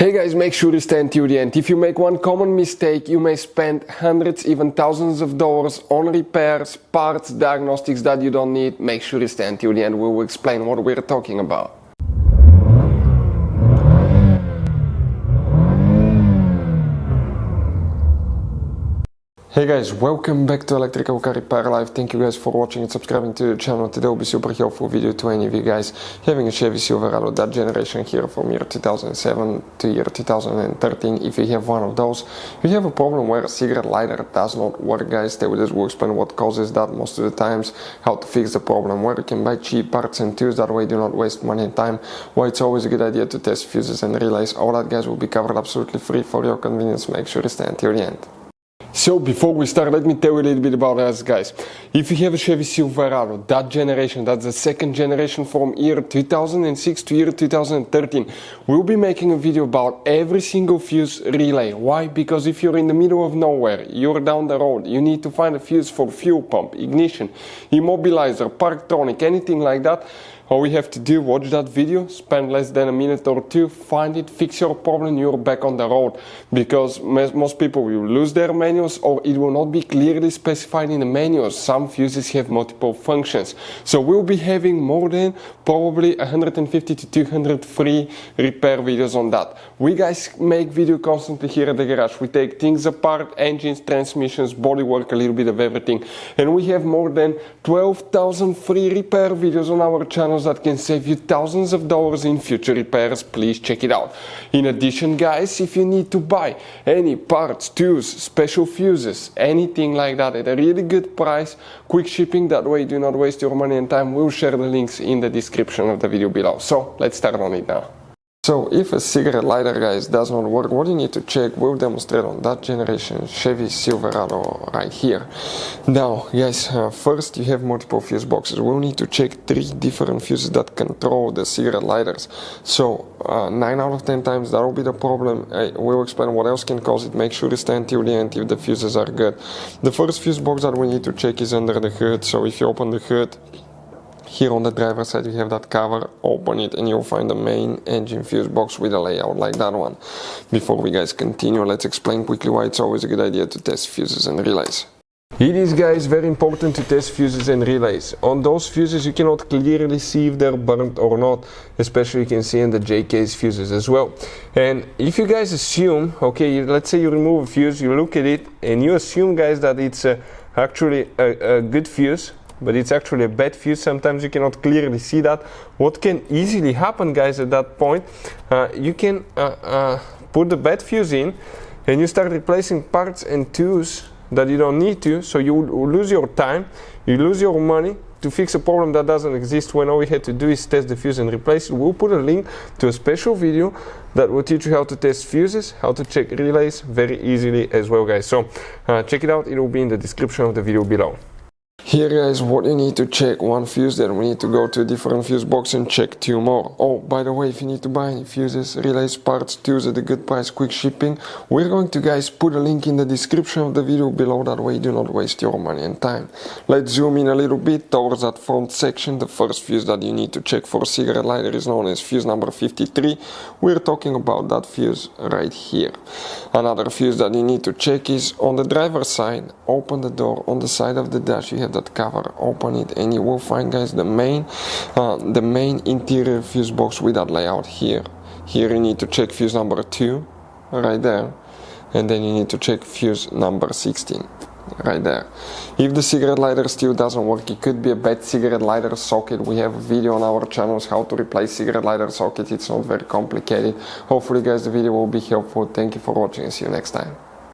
Hey guys, make sure you stay until the end. If you make one common mistake, you may spend hundreds, even thousands of dollars on repairs, parts, diagnostics that you don't need. Make sure you stay until the end. We will explain what we're talking about. Hey guys, welcome back to Electrical Car Repair Live. Thank you guys for watching and subscribing to the channel. Today will be super helpful video to any of you guys having a Chevy Silverado, that generation here from year 2007 to year 2013. If you have one of those, you have a problem where a cigarette lighter does not work, guys. Stay with us, we'll explain what causes that most of the times, how to fix the problem, where you can buy cheap parts and tools, that way do not waste money and time, why it's always a good idea to test fuses and relays. All that, guys, will be covered absolutely free for your convenience. Make sure you stay until the end. So before we start, let me tell you a little bit about us, guys. If you have a Chevy Silverado, that generation, that's the second generation from year 2006 to year 2013, we'll be making a video about every single fuse relay. Why? Because if you're in the middle of nowhere, you're down the road, you need to find a fuse for fuel pump, ignition, immobilizer, parktronic, anything like that, all we have to do, watch that video, spend less than a minute or two, find it, fix your problem, you're back on the road. Because most people will lose their manuals or it will not be clearly specified in the manuals. Some fuses have multiple functions. So we'll be having more than probably 150 to 200 free repair videos on that. We guys make video constantly here at the garage. We take things apart, engines, transmissions, bodywork, a little bit of everything. And we have more than 12,000 free repair videos on our channel that can save you thousands of dollars in future repairs. Please check it out. In addition, guys, if you need to buy any parts, tools, special fuses, anything like that at a really good price, quick shipping, that way do not waste your money and time, we'll share the links in the description of the video below. So let's start on it now. So if a cigarette lighter, guys, does not work, what you need to check, we'll demonstrate on that generation Chevy Silverado right here. Now, guys, first you have multiple fuse boxes. We'll need to check 3 different fuses that control the cigarette lighters. So 9 out of 10 times that will be the problem. We'll explain what else can cause it. Make sure you stay until the end if the fuses are good. The first fuse box that we need to check is under the hood. So if you open the hood, here on the driver's side you have that cover, open it and you'll find the main engine fuse box with a layout like that one. Before we guys continue, let's explain quickly why it's always a good idea to test fuses and relays. It is, guys, very important to test fuses and relays. On those fuses you cannot clearly see if they're burnt or not, especially you can see in the J-case fuses as well. And if you guys assume, okay, let's say you remove a fuse, you look at it and you assume, guys, that it's actually a good fuse, but it's actually a bad fuse. Sometimes you cannot clearly see that. What can easily happen, guys, at that point, you can put the bad fuse in and you start replacing parts and tools that you don't need to, so you lose your time, you lose your money to fix a problem that doesn't exist, when all we had to do is test the fuse and replace it. We'll put a link to a special video that will teach you how to test fuses, how to check relays very easily as well, guys. So check it out, it will be in the description of the video below. Here, guys, what you need to check: one fuse, then we need to go to a different fuse box and check 2 more. Oh, by the way, if you need to buy any fuses, relays, parts, tools at a good price, quick shipping, we're going to, guys, put a link in the description of the video below, that way do not waste your money and time. Let's zoom in a little bit towards that front section. The first fuse that you need to check for a cigarette lighter is known as fuse number 53. We're talking about that fuse right here. Another fuse that you need to check is on the driver's side. Open the door, on the side of the dash you have that cover, open it and you will find, guys, the main interior fuse box with that layout here. Here you need to check fuse number 2 right there, and then you need to check fuse number 16 right there. If the cigarette lighter still doesn't work, it could be a bad cigarette lighter socket. We have a video on our channels how to replace cigarette lighter socket. It's not very complicated. Hopefully, guys, the video will be helpful. Thank you for watching and see you next time.